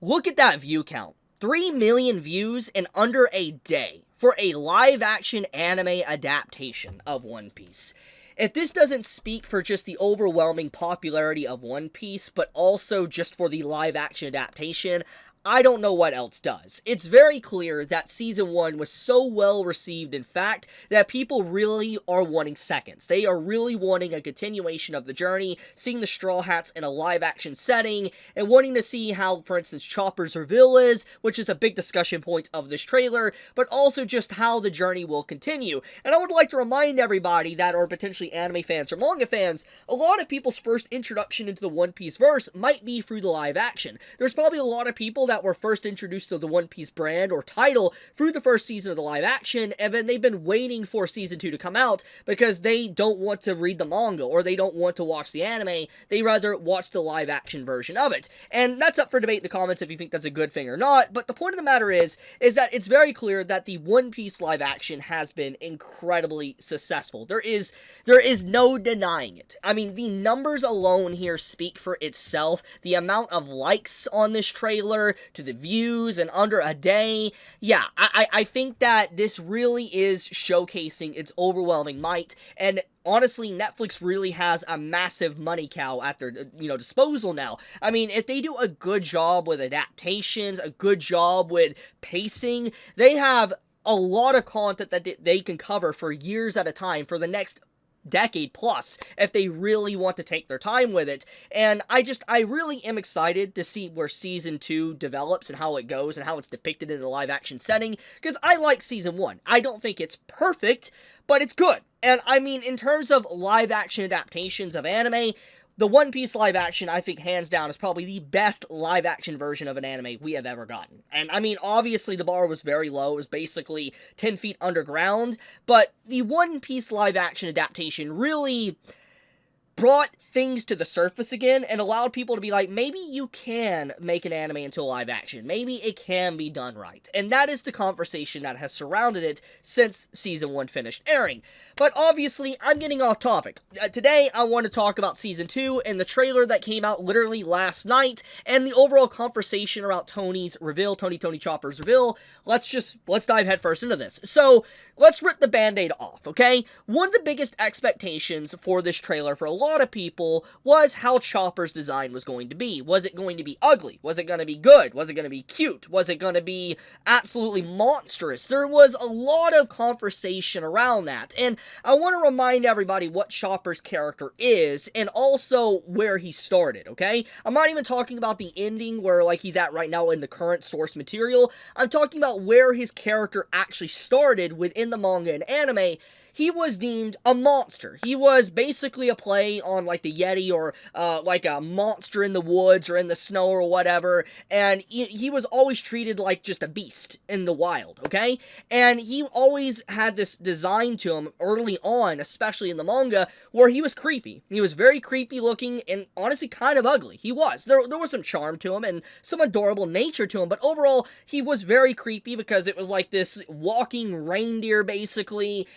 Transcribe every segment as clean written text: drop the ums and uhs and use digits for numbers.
Look at that view count. 3 million views in under a day for a live-action anime adaptation of One Piece. If this doesn't speak for just the overwhelming popularity of One Piece, but also just for the live-action adaptation, I don't know what else does. It's very clear that Season 1 was so well received, in fact, that people really are wanting seconds. They are really wanting a continuation of the journey, seeing the Straw Hats in a live-action setting, and wanting to see how, for instance, Chopper's reveal is, which is a big discussion point of this trailer, but also just how the journey will continue. And I would like to remind everybody that are potentially anime fans or manga fans, a lot of people's first introduction into the One Piece verse might be through the live-action. There's probably a lot of people that were first introduced to the One Piece brand or title through the first season of the live action, and then they've been waiting for Season 2 to come out because they don't want to read the manga or they don't want to watch the anime. They rather watch the live action version of it. And that's up for debate in the comments if you think that's a good thing or not, but the point of the matter is that it's very clear that the One Piece live action has been incredibly successful. There is no denying it. I mean, the numbers alone here speak for itself. The amount of likes on this trailer, to the views, and under a day. Yeah, I think that this really is showcasing its overwhelming might, and honestly, Netflix really has a massive money cow at their, disposal now. I mean, if they do a good job with adaptations, a good job with pacing, they have a lot of content that they can cover for years at a time for the next decade plus if they really want to take their time with it. And I really am excited to see where Season 2 develops and how it goes and how it's depicted in a live action setting, because I like Season 1. I don't think it's perfect, but it's good. And I mean, in terms of live action adaptations of anime, the One Piece live action, I think, hands down, is probably the best live action version of an anime we have ever gotten. And I mean, obviously the bar was very low. It was basically 10 feet underground. But the One Piece live action adaptation really brought things to the surface again and allowed people to be like, maybe you can make an anime into a live action. Maybe it can be done right. And that is the conversation that has surrounded it since Season 1 finished airing. But obviously, I'm getting off topic. Today, I want to talk about Season 2 and the trailer that came out literally last night and the overall conversation around Tony's reveal, Tony Chopper's reveal. Let's dive headfirst into this. So, let's rip the band-aid off, okay? One of the biggest expectations for this trailer for a lot of people was how Chopper's design was going to be. Was it going to be ugly? Was it going to be good? Was it going to be cute? Was it going to be absolutely monstrous? There was a lot of conversation around that, and I want to remind everybody what Chopper's character is, and also where he started, okay? I'm not even talking about the ending where, like, he's at right now in the current source material. I'm talking about where his character actually started within the manga and anime. He was deemed a monster. He was basically a play on, like, the Yeti or, like, a monster in the woods or in the snow or whatever, and he was always treated like just a beast in the wild, okay? And he always had this design to him early on, especially in the manga, where he was creepy. He was very creepy looking and honestly kind of ugly. He was. There was some charm to him and some adorable nature to him, but overall, he was very creepy because it was like this walking reindeer, basically.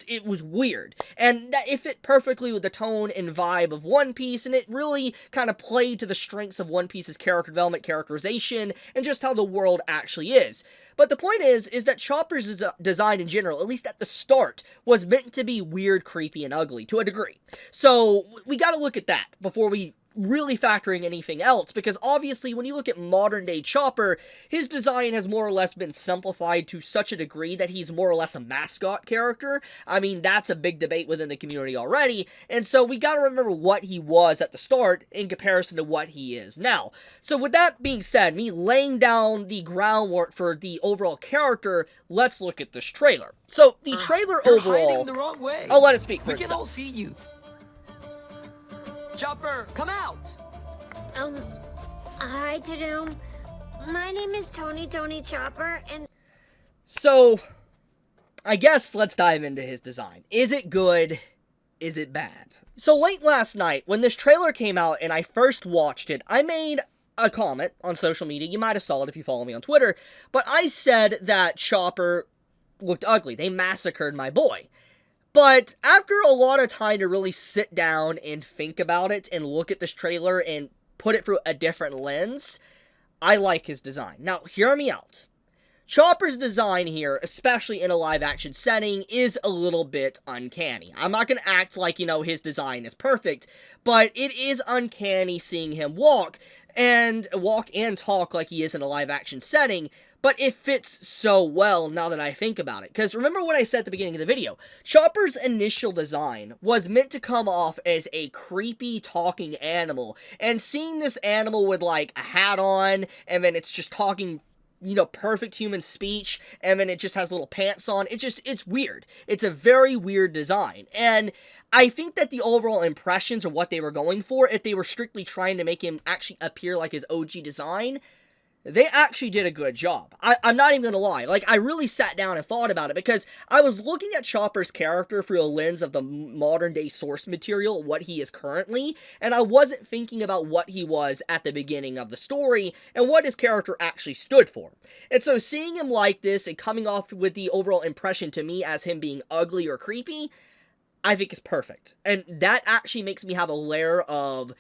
It was weird, and it fit perfectly with the tone and vibe of One Piece, and it really kind of played to the strengths of One Piece's character development, characterization, and just how the world actually is. But the point is that Chopper's design in general, at least at the start, was meant to be weird, creepy, and ugly, to a degree. So, we gotta look at that before we really factoring anything else, because obviously when you look at modern day Chopper, his design has more or less been simplified to such a degree that he's more or less a mascot character. I mean, that's a big debate within the community already, and so we gotta remember what he was at the start in comparison to what he is now. So with that being said, me laying down the groundwork for the overall character, let's look at this trailer. So the trailer You're overall, hiding the wrong way. I'll let it speak for We can itself. all see you. Chopper, come out! Hi, Tadoom. My name is Tony Chopper, and... So, I guess let's dive into his design. Is it good? Is it bad? So late last night, when this trailer came out and I first watched it, I made a comment on social media. You might have saw it if you follow me on Twitter, but I said that Chopper looked ugly. They massacred my boy. But after a lot of time to really sit down and think about it and look at this trailer and put it through a different lens, I like his design. Now, hear me out. Chopper's design here, especially in a live-action setting, is a little bit uncanny. I'm not going to act like, his design is perfect, but it is uncanny seeing him walk and talk like he is in a live-action setting, but it fits so well now that I think about it. Because remember what I said at the beginning of the video, Chopper's initial design was meant to come off as a creepy talking animal, and seeing this animal with, like, a hat on, and then it's just talking perfect human speech, and then it just has little pants on. It's weird. It's a very weird design. And I think that the overall impressions of what they were going for, if they were strictly trying to make him actually appear like his OG design, they actually did a good job. I'm not even gonna lie. Like, I really sat down and thought about it, because I was looking at Chopper's character through a lens of the modern-day source material, what he is currently, and I wasn't thinking about what he was at the beginning of the story, and what his character actually stood for. And so, seeing him like this, and coming off with the overall impression to me as him being ugly or creepy, I think is perfect. And that actually makes me have a layer of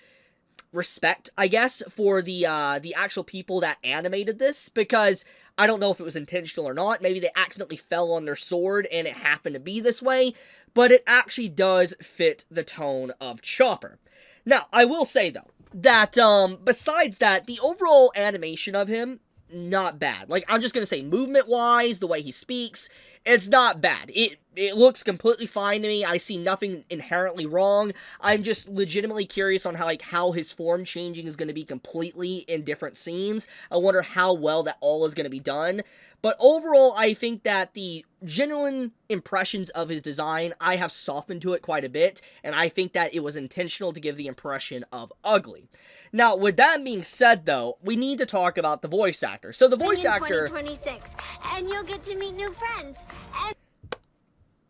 respect, I guess, for the actual people that animated this, because I don't know if it was intentional or not. Maybe they accidentally fell on their sword and it happened to be this way, but it actually does fit the tone of Chopper. Now, I will say, though, that, besides that, the overall animation of him, not bad. Like, I'm just gonna say, movement-wise, the way he speaks, it's not bad. It looks completely fine to me. I see nothing inherently wrong. I'm just legitimately curious on how his form changing is going to be completely in different scenes. I wonder how well that all is going to be done. But overall, I think that the genuine impressions of his design, I have softened to it quite a bit, and I think that it was intentional to give the impression of ugly. Now, with that being said, though, we need to talk about the voice actor. So the voice actor... 2026, and you'll get to meet new friends, and...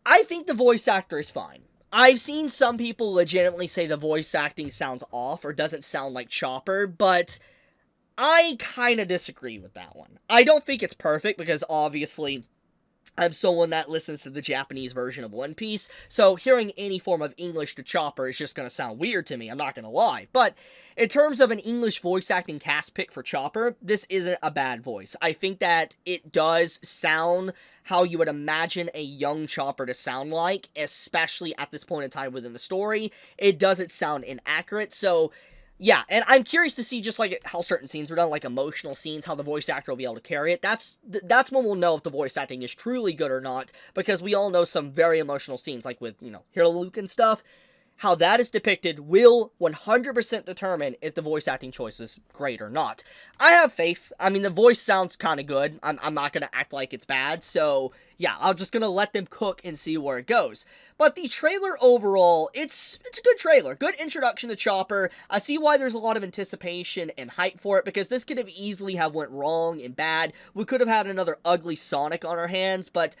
I think the voice actor is fine. I've seen some people legitimately say the voice acting sounds off or doesn't sound like Chopper, but I kind of disagree with that one. I don't think it's perfect, because obviously I'm someone that listens to the Japanese version of One Piece, so hearing any form of English to Chopper is just going to sound weird to me, I'm not going to lie. But in terms of an English voice acting cast pick for Chopper, this isn't a bad voice. I think that it does sound how you would imagine a young Chopper to sound like, especially at this point in time within the story. It doesn't sound inaccurate, so... yeah, and I'm curious to see just, like, how certain scenes are done, like emotional scenes, how the voice actor will be able to carry it. That's when we'll know if the voice acting is truly good or not, because we all know some very emotional scenes, like with, Hero Luke and stuff. How that is depicted will 100% determine if the voice acting choice is great or not. I have faith. I mean, the voice sounds kind of good. I'm not going to act like it's bad, so yeah, I'm just going to let them cook and see where it goes. But the trailer overall, it's a good trailer. Good introduction to Chopper. I see why there's a lot of anticipation and hype for it, because this could have easily have went wrong and bad. We could have had another ugly Sonic on our hands, but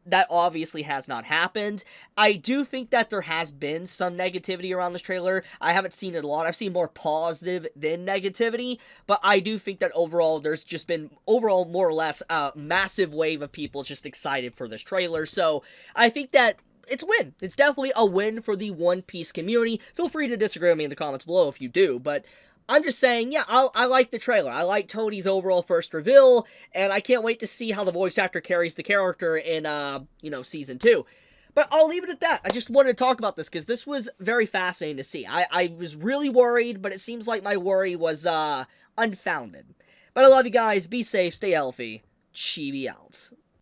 that obviously has not happened. I do think that there has been some negativity around this trailer. I haven't seen it a lot. I've seen more positive than negativity, but I do think that overall there's just been, overall, more or less, a massive wave of people just excited for this trailer. So I think that it's a win. It's definitely a win for the One Piece community. Feel free to disagree with me in the comments below if you do, but I'm just saying, yeah, I like the trailer. I like Tony's overall first reveal, and I can't wait to see how the voice actor carries the character in, Season 2. But I'll leave it at that. I just wanted to talk about this, because this was very fascinating to see. I was really worried, but it seems like my worry was, unfounded. But I love you guys. Be safe. Stay healthy. Chibi out.